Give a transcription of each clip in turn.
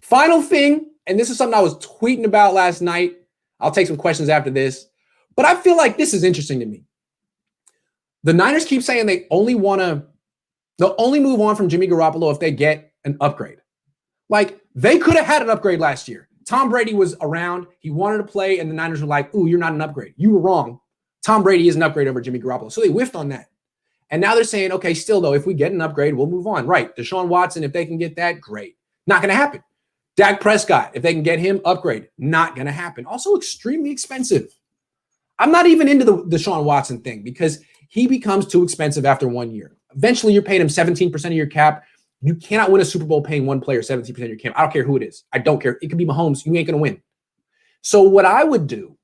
Final thing, and this is something I was tweeting about last night. I'll take some questions after this, but I feel like this is interesting to me. The Niners keep saying they'll only move on from Jimmy Garoppolo if they get an upgrade. Like, they could have had an upgrade last year. Tom Brady was around. He wanted to play, and the Niners were like, ooh, you're not an upgrade. You were wrong. Tom Brady is an upgrade over Jimmy Garoppolo. So they whiffed on that. And now they're saying, okay, still, though, if we get an upgrade, we'll move on. Right. Deshaun Watson, if they can get that, great. Not going to happen. Dak Prescott, if they can get him, upgrade. Not going to happen. Also extremely expensive. I'm not even into the Deshaun Watson thing because he becomes too expensive after 1 year. Eventually, you're paying him 17% of your cap. You cannot win a Super Bowl paying one player 17% of your cap. I don't care who it is. I don't care. It could be Mahomes. You ain't going to win. So what I would do,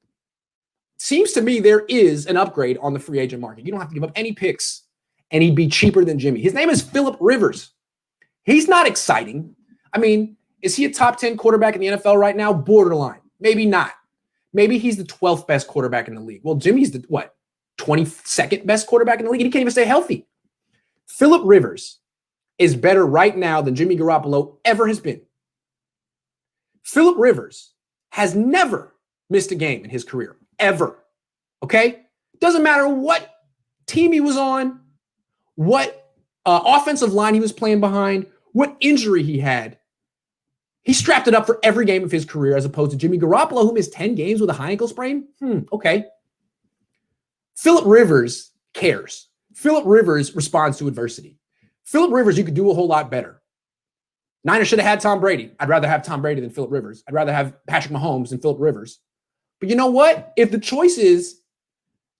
seems to me there is an upgrade on the free agent market. You don't have to give up any picks, and he'd be cheaper than Jimmy. His name is Phillip Rivers. He's not exciting. I mean, is he a top 10 quarterback in the NFL right now? Borderline. Maybe not. Maybe he's the 12th best quarterback in the league. Well, Jimmy's the, 22nd best quarterback in the league, and he can't even stay healthy. Phillip Rivers is better right now than Jimmy Garoppolo ever has been. Phillip Rivers has never missed a game in his career, ever. Okay? Doesn't matter what team he was on, what offensive line he was playing behind, what injury he had. He strapped it up for every game of his career as opposed to Jimmy Garoppolo, who missed 10 games with a high ankle sprain. Okay. Phillip Rivers cares. Phillip Rivers responds to adversity. Phillip Rivers, you could do a whole lot better. Niners should have had Tom Brady. I'd rather have Tom Brady than Phillip Rivers. I'd rather have Patrick Mahomes than Phillip Rivers. But you know what? If the choice is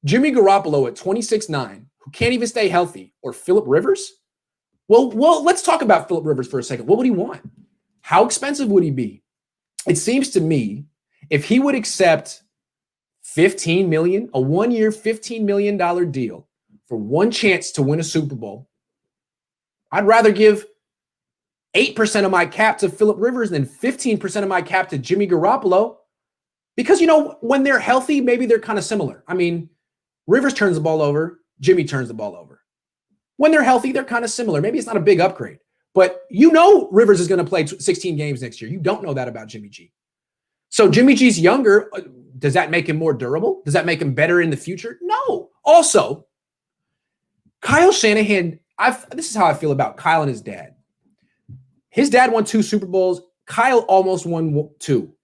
Jimmy Garoppolo at 26'9", who can't even stay healthy, or Phillip Rivers, well, let's talk about Phillip Rivers for a second. What would he want? How expensive would he be? It seems to me if he would accept $15 million, a 1-year $15 million deal for one chance to win a Super Bowl, I'd rather give 8% of my cap to Phillip Rivers than 15% of my cap to Jimmy Garoppolo. Because, when they're healthy, maybe they're kind of similar. I mean, Rivers turns the ball over, Jimmy turns the ball over. When they're healthy, they're kind of similar. Maybe it's not a big upgrade. But Rivers is going to play 16 games next year. You don't know that about Jimmy G. So Jimmy G's younger. Does that make him more durable? Does that make him better in the future? No. Also, Kyle Shanahan, this is how I feel about Kyle and his dad. His dad won 2 Super Bowls. Kyle almost won 2.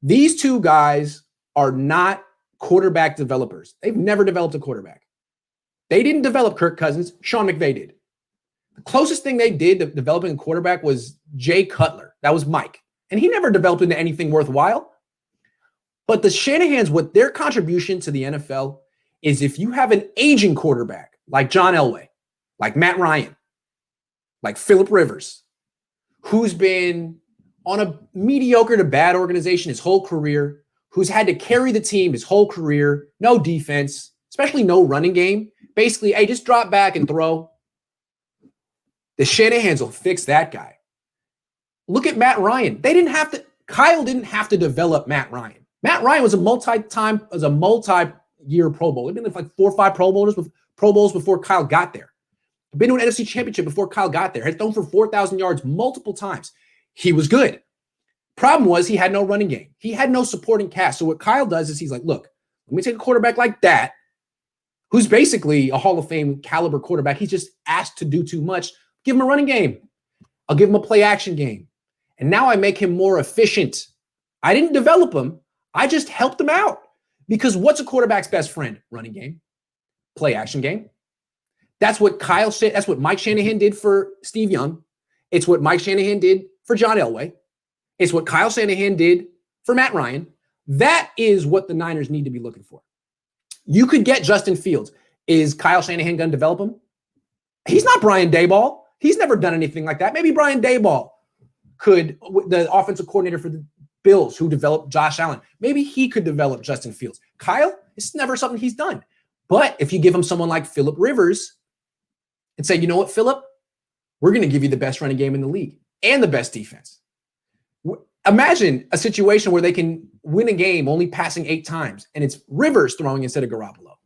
These two guys are not quarterback developers. They've never developed a quarterback. They didn't develop Kirk Cousins. Sean McVay did. The closest thing they did to developing a quarterback was Jay Cutler. That was Mike. And he never developed into anything worthwhile. But the Shanahans, what their contribution to the NFL is if you have an aging quarterback like John Elway, like Matt Ryan, like Phillip Rivers, who's been on a mediocre to bad organization his whole career, who's had to carry the team his whole career, no defense, especially no running game. Basically, hey, just drop back and throw. The Shanahans will fix that guy. Look at Matt Ryan. Kyle didn't have to develop Matt Ryan. Matt Ryan was a multi-year Pro Bowl. He'd been like 4 or 5 Pro Bowls before Kyle got there. He'd been to an NFC Championship before Kyle got there. Had thrown for 4,000 yards multiple times. He was good. Problem was he had no running game. He had no supporting cast. So what Kyle does is he's like, look, let me take a quarterback like that, who's basically a Hall of Fame caliber quarterback. He's just asked to do too much. Give him a running game. I'll give him a play action game. And now I make him more efficient. I didn't develop him. I just helped him out. Because what's a quarterback's best friend? Running game, play action game. That's what that's what Mike Shanahan did for Steve Young. It's what Mike Shanahan did for John Elway. It's what Kyle Shanahan did for Matt Ryan. That is what the Niners need to be looking for. You could get Justin Fields. Is Kyle Shanahan going to develop him? He's not Brian Daboll. He's never done anything like that. Maybe Brian Daboll could, the offensive coordinator for the Bills who developed Josh Allen. Maybe he could develop Justin Fields. Kyle, it's never something he's done. But if you give him someone like Phillip Rivers and say, you know what, Phillip, we're going to give you the best running game in the league and the best defense. Imagine a situation where they can win a game only passing 8 times and it's Rivers throwing instead of Garoppolo.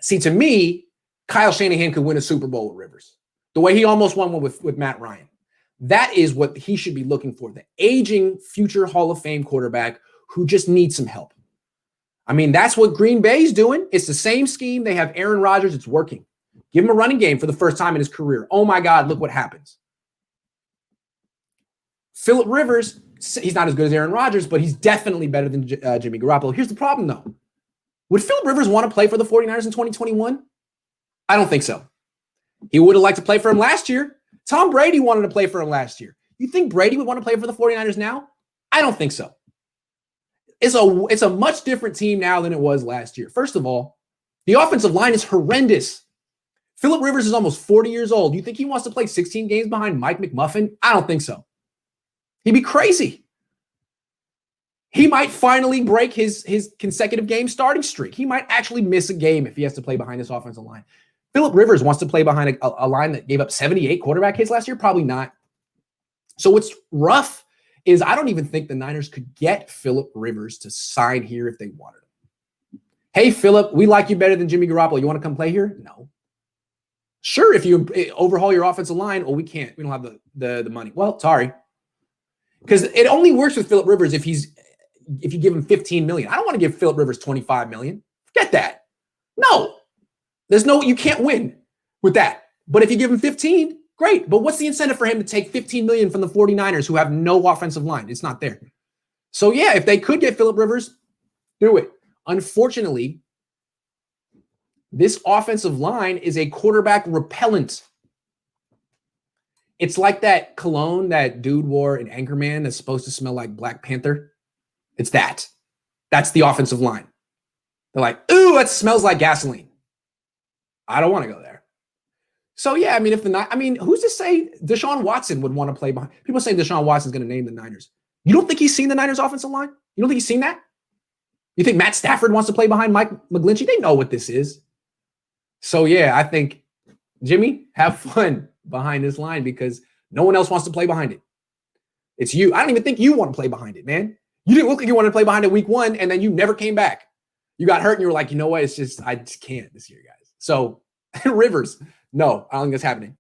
See, to me, Kyle Shanahan could win a Super Bowl with Rivers. The way he almost won one with Matt Ryan. That is what he should be looking for. The aging future Hall of Fame quarterback who just needs some help. I mean, that's what Green Bay's doing. It's the same scheme. They have Aaron Rodgers. It's working. Give him a running game for the first time in his career. Oh my God, look what happens. Phillip Rivers, he's not as good as Aaron Rodgers, but he's definitely better than Jimmy Garoppolo. Here's the problem, though. Would Phillip Rivers want to play for the 49ers in 2021? I don't think so. He would have liked to play for him last year. Tom Brady wanted to play for him last year. You think Brady would want to play for the 49ers now? I don't think so. It's a much different team now than it was last year. First of all, the offensive line is horrendous. Phillip Rivers is almost 40 years old. You think he wants to play 16 games behind Mike McMuffin? I don't think so. He'd be crazy. He might finally break his consecutive game starting streak. He might actually miss a game if he has to play behind this offensive line. Phillip Rivers wants to play behind a line that gave up 78 quarterback hits last year? Probably not. So what's rough is I don't even think the Niners could get Phillip Rivers to sign here if they wanted him. Hey, Phillip, we like you better than Jimmy Garoppolo. You want to come play here? No. Sure, if you overhaul your offensive line, we can't. We don't have the money. Well, sorry. Because it only works with Phillip Rivers if you give him $15 million. I don't want to give Phillip Rivers $25 million. Forget that. No. You can't win with that. But if you give him 15, great. But what's the incentive for him to take $15 million from the 49ers who have no offensive line? It's not there. So yeah, if they could get Phillip Rivers, do it. Unfortunately, this offensive line is a quarterback repellent. It's like that cologne that dude wore in Anchorman that's supposed to smell like Black Panther. It's that. That's the offensive line. They're like, ooh, that smells like gasoline. I don't want to go there. So yeah, I mean, who's to say Deshaun Watson would want to play behind? People say Deshaun Watson's going to name the Niners. You don't think he's seen the Niners offensive line? You don't think he's seen that? You think Matt Stafford wants to play behind Mike McGlinchey? They know what this is. So yeah, I think, Jimmy, have fun behind this line because no one else wants to play behind it. It's you. I don't even think you want to play behind it, man. You didn't look like you wanted to play behind it week 1, and then you never came back. You got hurt, and you were like, you know what? I just can't this year, guys. So Rivers, no, I don't think that's happening.